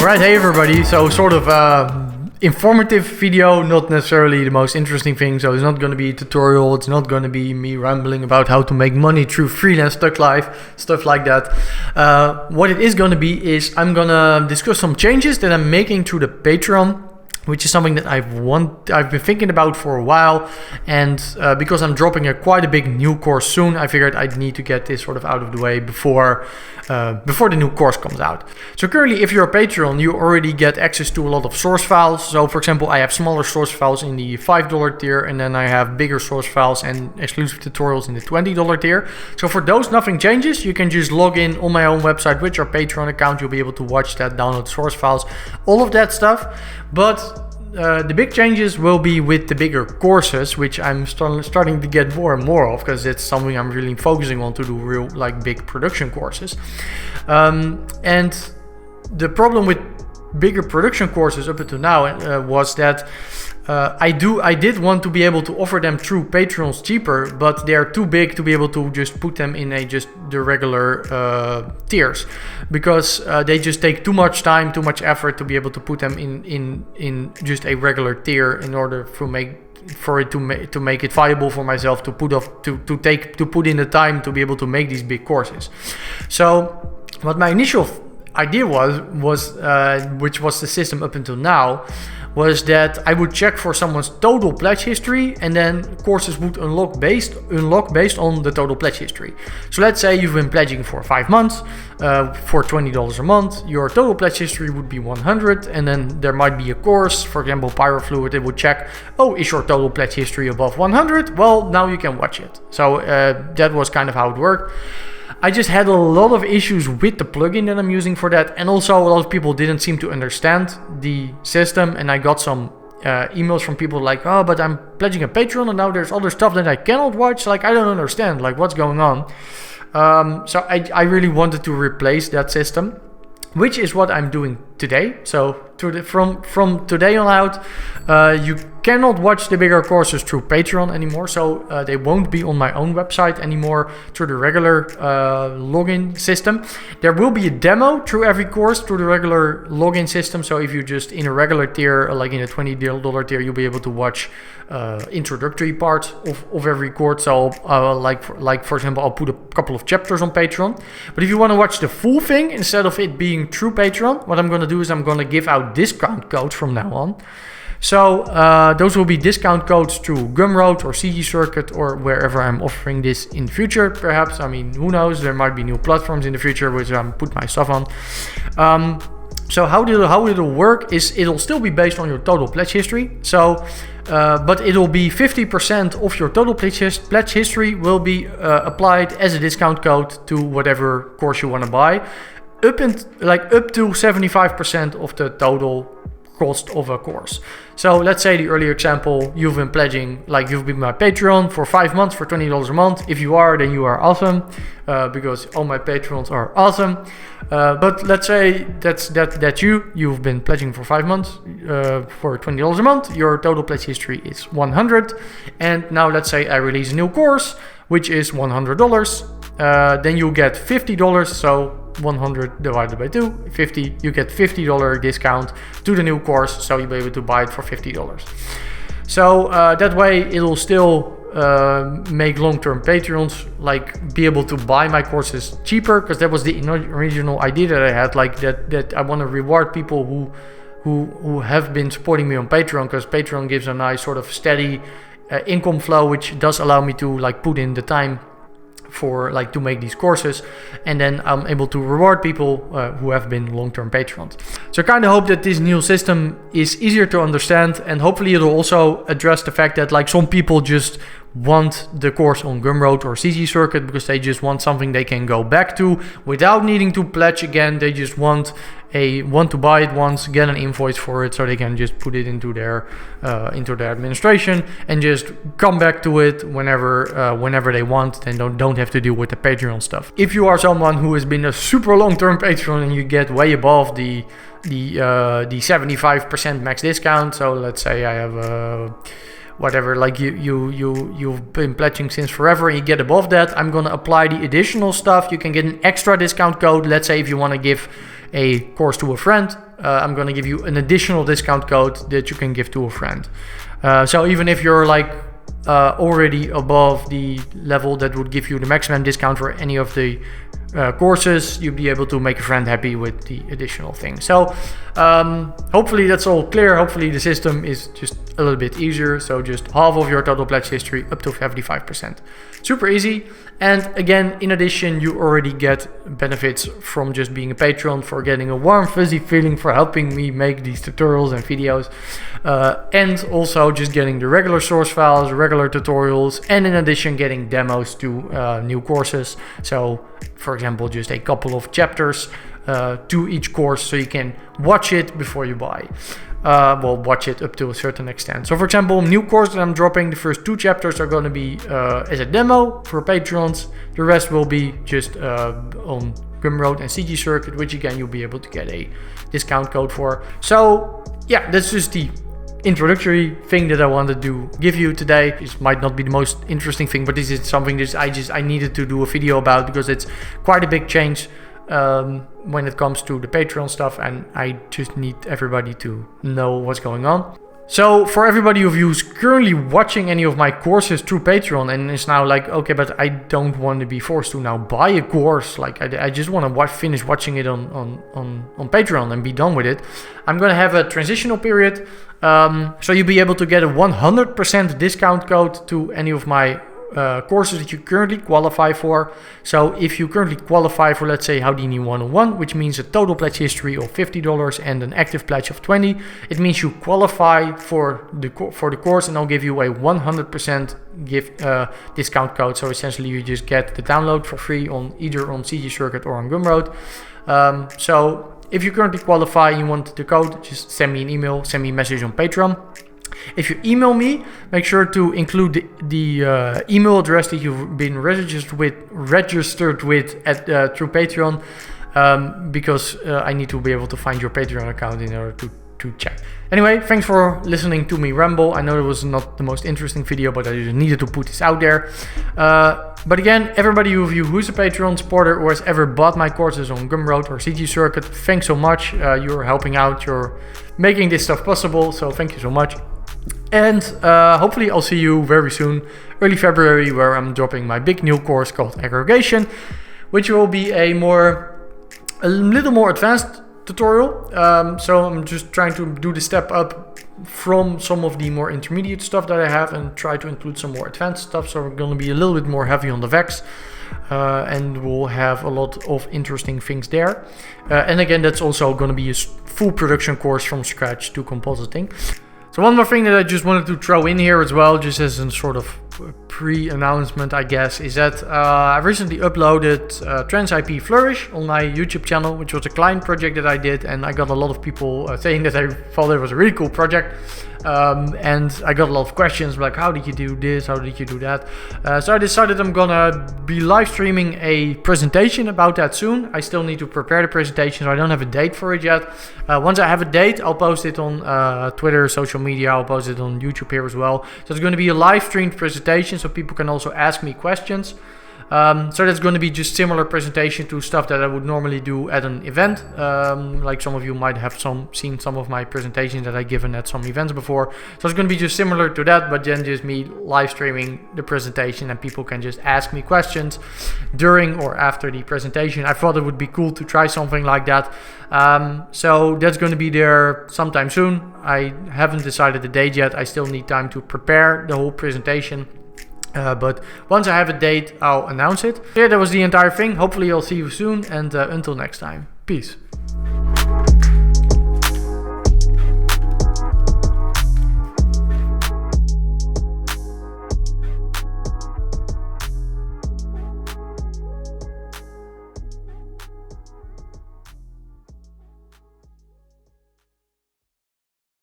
Alright, hey everybody, so sort of informative video, not necessarily the most interesting thing, so it's not going to be a tutorial, it's not going to be me rambling about how to make money through freelance tech life, stuff like that. What it is going to be is I'm going to discuss some changes that I'm making through the Patreon, which is something that I've been thinking about for a while, and because I'm dropping quite a big new course soon, I figured I'd need to get this sort of out of the way before the new course comes out. So currently, if you're a Patreon, you already get access to a lot of source files. So for example, I have smaller source files in the $5 tier, and then I have bigger source files and exclusive tutorials in the $20 tier. So for those, nothing changes. You can just log in on my own website with your Patreon account. You'll be able to watch that, download source files, all of that stuff. But the big changes will be with the bigger courses, which I'm starting to get more and more of, because it's something I'm really focusing on, to do real big production courses. And the problem with bigger production courses up until now was that I did want to be able to offer them through Patreons cheaper, but they are too big to be able to just put them in the regular tiers, because they just take too much time, too much effort to be able to put them in just a regular tier in order to make it viable for myself to put in the time to be able to make these big courses. So what my initial idea was which was the system up until now, was that I would check for someone's total pledge history, and then courses would unlock based on the total pledge history. So let's say you've been pledging for 5 months for $20 a month. Your total pledge history would be 100, and then there might be a course, for example Pyrofluid, it would check, oh, is your total pledge history above 100? Well, now you can watch it. So that was kind of how it worked. I just had a lot of issues with the plugin that I'm using for that, and also a lot of people didn't seem to understand the system, and I got some emails from people like, oh, but I'm pledging a Patreon and now there's other stuff that I cannot watch, like I don't understand, like what's going on. So I really wanted to replace that system, which is what I'm doing today. So from today on out, you cannot watch the bigger courses through Patreon anymore. So they won't be on my own website anymore through the regular login system. There will be a demo through every course through the regular login system. So if you're just in a regular tier, like in a $20 tier, you'll be able to watch introductory parts of every course. So like for example, I'll put a couple of chapters on Patreon. But if you want to watch the full thing instead of it being through Patreon, what I'm going to do is I'm going to give out discount codes from now on. So those will be discount codes through Gumroad or CG Circuit or wherever I'm offering this in future, perhaps. I mean, who knows? There might be new platforms in the future which I'm put my stuff on. So how it'll work is it'll still be based on your total pledge history. So, but it'll be 50% of your total pledge history will be applied as a discount code to whatever course you want to buy, up to 75% of the total cost of a course. So let's say the earlier example, you've been pledging, like you've been my Patreon for 5 months for $20 a month. If you are, then you are awesome, because all my Patrons are awesome. But let's say that's you've been pledging for 5 months for $20 a month. Your total pledge history is 100, and now let's say I release a new course which is $100. Then you get $50. So 100 divided by 2, 50, you get $50 discount to the new course, so you'll be able to buy it for $50. So that way it'll still make long-term Patreons be able to buy my courses cheaper, because that was the original idea that I had, that I want to reward people who have been supporting me on Patreon, because Patreon gives a nice sort of steady income flow, which does allow me to put in the time for to make these courses, and then I'm able to reward people who have been long-term patrons. So I kind of hope that this new system is easier to understand, and hopefully it'll also address the fact that some people just want the course on Gumroad or CG Circuit because they just want something they can go back to without needing to pledge again. They just want to buy it once, get an invoice for it, so they can just put it into their administration and just come back to it whenever they want, and don't have to deal with the Patreon stuff. If you are someone who has been a super long-term patron and you get way above the 75% max discount, so let's say I have whatever, you've been pledging since forever and you get above that, I'm gonna apply the additional stuff. You can get an extra discount code. Let's say if you want to give a course to a friend, I'm going to give you an additional discount code that you can give to a friend. So even if you're like already above the level that would give you the maximum discount for any of the courses, you'll be able to make a friend happy with the additional thing. So hopefully that's all clear. Hopefully the system is just a little bit easier. So just half of your total pledge history up to 75%. Super easy. And again, in addition, you already get benefits from just being a patron, for getting a warm fuzzy feeling for helping me make these tutorials and videos, and also just getting the regular source files, regular tutorials, and in addition getting demos to new courses. So for example, just a couple of chapters to each course, so you can watch it before you buy. Well, watch it up to a certain extent. So for example, new course that I'm dropping, the first 2 chapters are going to be as a demo for patrons. The rest will be just on Gumroad and CG Circuit, which again you'll be able to get a discount code for. So yeah, that's just the introductory thing that I wanted to give you today. This might not be the most interesting thing, but this is something that I needed to do a video about, because it's quite a big change when it comes to the Patreon stuff, and I just need everybody to know what's going on. So for everybody of you who's currently watching any of my courses through Patreon and is now like, okay, but I don't want to be forced to now buy a course, like I just want to finish watching it on Patreon and be done with it, I'm going to have a transitional period. So you'll be able to get a 100% discount code to any of my courses that you currently qualify for. So if you currently qualify for, let's say, Houdini 101, which means a total pledge history of $50 and an active pledge of $20, it means you qualify for the course, and I'll give you a 100% gift discount code. So essentially you just get the download for free on either on CG Circuit or on Gumroad. So if you currently qualify and you want the code, just send me an email, send me a message on Patreon. If you email me, make sure to include the email address that you've been registered with through Patreon, because I need to be able to find your Patreon account in order to check. Anyway, thanks for listening to me ramble. I know it was not the most interesting video, but I just needed to put this out there. But again, everybody of you who's a Patreon supporter or has ever bought my courses on Gumroad or CG Circuit, thanks so much. You're helping out, you're making this stuff possible, so thank you so much. And hopefully I'll see you very soon, early February, where I'm dropping my big new course called Aggregation, which will be a little more advanced tutorial. So I'm just trying to do the step up from some of the more intermediate stuff that I have and try to include some more advanced stuff. So we're going to be a little bit more heavy on the VEX. And we'll have a lot of interesting things there. And again, that's also going to be a full production course from scratch to compositing. So one more thing that I just wanted to throw in here as well, just as a sort of pre-announcement, I guess, is that I recently uploaded Trans IP Flourish on my YouTube channel, which was a client project that I did, and I got a lot of people saying that they thought it was a really cool project. And I got a lot of questions like, how did you do this? How did you do that? So I decided I'm gonna be live streaming a presentation about that soon. I still need to prepare the presentation, so I don't have a date for it yet. Once I have a date, I'll post it on Twitter, social media. I'll post it on YouTube here as well. So it's going to be a live streamed presentation, so people can also ask me questions. So that's going to be just similar presentation to stuff that I would normally do at an event. Like some of you might have seen some of my presentations that I've given at some events before. So it's going to be just similar to that, but then just me live streaming the presentation and people can just ask me questions during or after the presentation. I thought it would be cool to try something like that. So that's going to be there sometime soon. I haven't decided the date yet. I still need time to prepare the whole presentation. But once I have a date, I'll announce it. Yeah, that was the entire thing. Hopefully I'll see you soon, and until next time, peace.